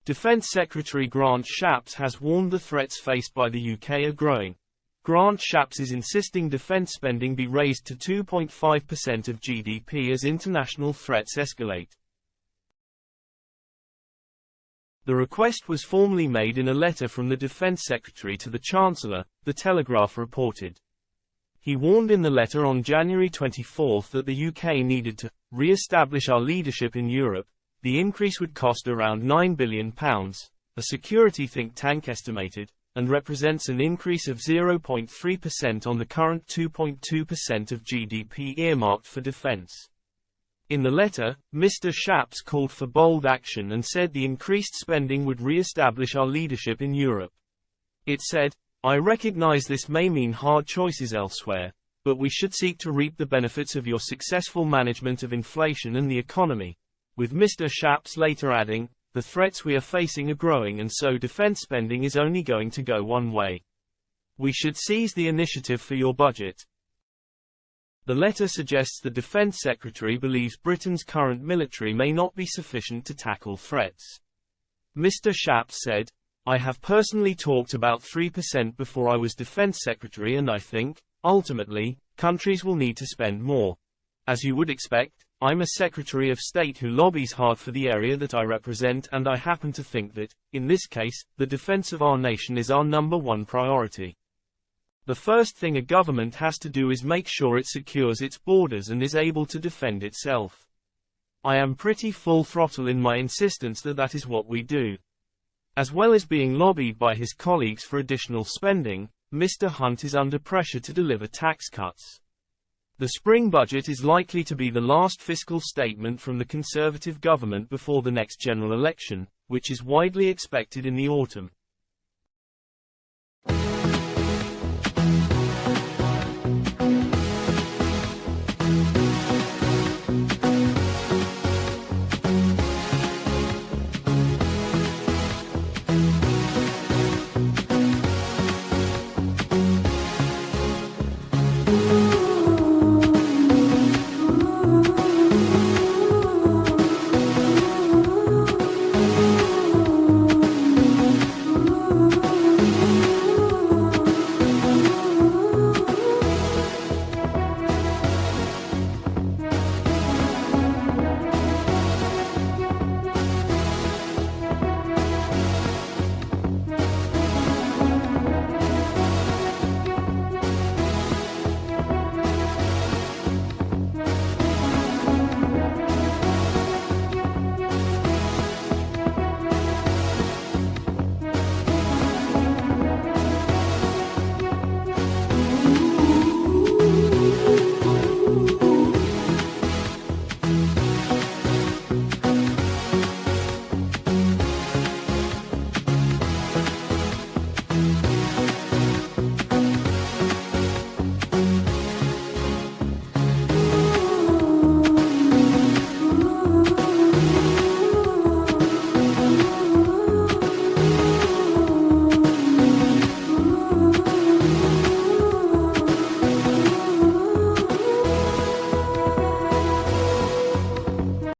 Defence Secretary Grant Shapps has warned the threats faced by the UK are growing. Grant Shapps is insisting defence spending be raised to 2.5% of GDP as international threats escalate. The request was formally made in a letter from the Defence Secretary to the Chancellor, The Telegraph reported. He warned in the letter on January 24 that the UK needed to re-establish our leadership in Europe. The increase would cost around £9 billion, a security think tank estimated, and represents an increase of 0.3% on the current 2.2% of GDP earmarked for defence. In the letter, Mr. Shapps called for bold action and said the increased spending would re-establish our leadership in Europe. It said, "I recognise this may mean hard choices elsewhere, but we should seek to reap the benefits of your successful management of inflation and the economy," with Mr. Shapps later adding, "The threats we are facing are growing and so defence spending is only going to go one way. We should seize the initiative for your budget." The letter suggests the Defence Secretary believes Britain's current military may not be sufficient to tackle threats. Mr. Shapps said, "I have personally talked about 3% before I was Defence Secretary and I think, ultimately, countries will need to spend more. As you would expect, I'm a Secretary of State who lobbies hard for the area that I represent and I happen to think that, in this case, the defence of our nation is our #1 priority. The first thing a government has to do is make sure it secures its borders and is able to defend itself. I am pretty full throttle in my insistence that that is what we do." As well as being lobbied by his colleagues for additional spending, Mr. Hunt is under pressure to deliver tax cuts. The spring budget is likely to be the last fiscal statement from the Conservative government before the next general election, which is widely expected in the autumn.